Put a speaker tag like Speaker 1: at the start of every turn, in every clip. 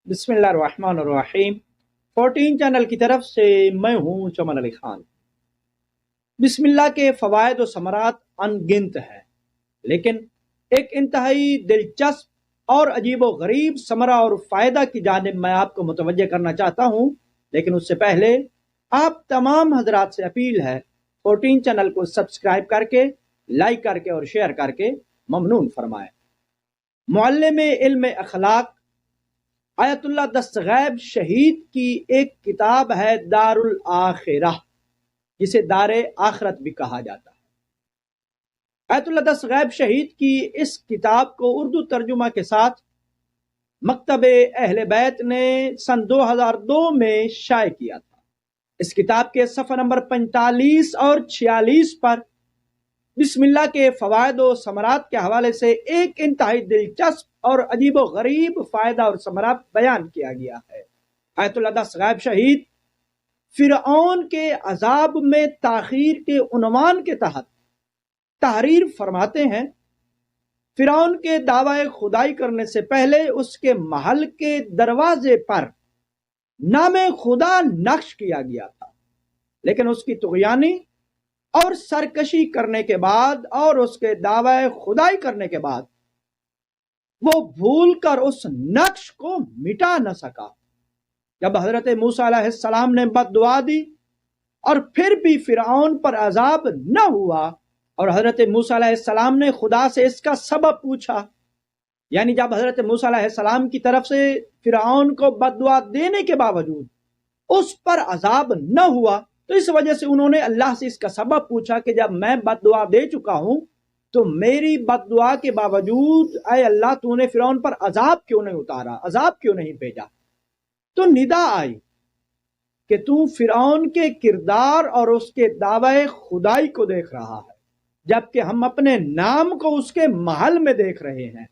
Speaker 1: बिस्मिल्लाहिर्रहमानिर्रहीम 14 चैनल की तरफ से मैं हूँ चमन अली खान। बिस्मिल्लाह के फ़वाइद व समरात अनगिनत हैं, लेकिन एक इंतहाई दिलचस्प और अजीब व गरीब समरा और फ़ायदा की जानिब मैं आपको मुतवज्जे करना चाहता हूँ। लेकिन उससे पहले आप तमाम हजरात से अपील है, 14 चैनल को सब्सक्राइब करके, लाइक करके और शेयर करके ममनून फरमाएं। मुअल्लिम इल्म अखलाक आयतुल्लाह दस्तगैब शहीद की एक किताब है दारुल आखिरह, जिसे दारे आखरत भी कहा जाता है। आयतुल्लाह दस्तगैब शहीद की इस किताब को उर्दू तर्जुमा के साथ मकतबे अहले बैत ने सन 2002 में शाये किया था। इस किताब के सफ़ा नंबर 45 और 46 पर बिस्मिल्लाह के फ़वाइद व समरात के हवाले से एक इंतहाई दिलचस्प और अजीब व गरीब फ़ायदा और समरात बयान किया गया है। आयतुल्लाह दस्तगैब शहीद फ़िरऔन के अजाब में ताख़ीर के उन्वान के तहत तहरीर फरमाते हैं, फ़िरऔन के दावा खुदाई करने से पहले उसके महल के दरवाजे पर नामे खुदा नक्श किया गया था, लेकिन उसकी तुग़यानी और सरकशी करने के बाद और उसके दावा खुदाई करने के बाद वो भूल कर उस नक्श को मिटा न सका। जब हजरत मूसा अलैहिस्सलाम ने बद्दुआ दी और फिर भी फ़िरऔन पर अजाब न हुआ और हजरत मूसा अलैहिस्सलाम ने खुदा से इसका सबब पूछा, यानी जब हजरत मूसा अलैहिस्सलाम की तरफ से फ़िरऔन को बद्दुआ देने के बावजूद उस पर अजाब न हुआ, तो इस वजह से उन्होंने अल्लाह से इसका सबब पूछा कि जब मैं बद्दुआ दे चुका हूं तो मेरी बद्दुआ के बावजूद ऐ अल्लाह तूने फ़िरऔन पर अजाब क्यों नहीं उतारा, अजाब क्यों नहीं भेजा। तो निदा आई कि तू फ़िरऔन के किरदार और उसके दावे खुदाई को देख रहा है, जबकि हम अपने नाम को उसके महल में देख रहे हैं।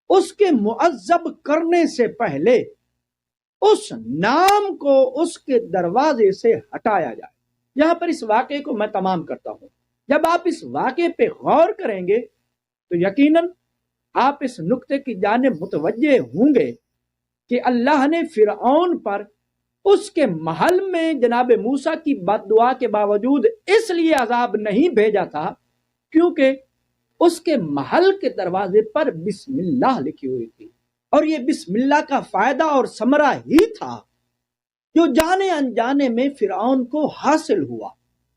Speaker 1: उसके मुअज्जब करने से पहले उस नाम को उसके दरवाजे से हटाया जाए। यहां पर इस वाक़े को मैं तमाम करता हूं। जब आप इस वाक़े पे गौर करेंगे तो यकीनन आप इस नुक्ते की जानिब मुतवज्जे होंगे कि अल्लाह ने फ़िरऔन पर उसके महल में जनाब मूसा की बद्दुआ के बावजूद इसलिए अजाब नहीं भेजा था क्योंकि उसके महल के दरवाजे पर बिस्मिल्लाह लिखी हुई थी, और ये बिस्मिल्लाह का फायदा और समरा ही था जो जाने अनजाने में फ़िरऔन को हासिल हुआ।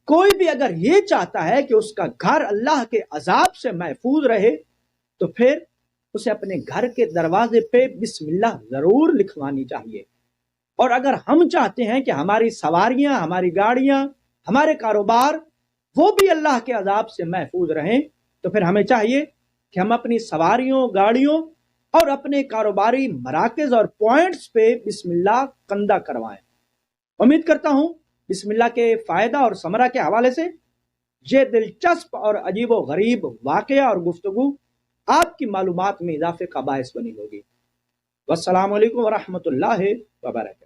Speaker 1: कोई भी अगर ये चाहता है कि उसका घर अल्लाह के अजाब से महफूज रहे तो फिर उसे अपने घर के दरवाजे पे बिस्मिल्लाह जरूर लिखवानी चाहिए। और अगर हम चाहते हैं कि हमारी सवारियां, हमारी गाड़ियां, हमारे कारोबार वो भी अल्लाह के अजाब से महफूज रहें, तो फिर हमें चाहिए कि हम अपनी सवारियों, गाड़ियों और अपने कारोबारी मराकज़ और पॉइंट्स पे बिस्मिल्लाह कंदा करवाएं। उम्मीद करता हूं बिस्मिल्लाह के फ़ायदा और समरा के हवाले से ये दिलचस्प और अजीब व गरीब वाक़या और गुफ्तगू आपकी मालूमात में इजाफे का बायस बनी होगी। वस्सलामु अलैकुम व रहमतुल्लाहि व बरकातहू।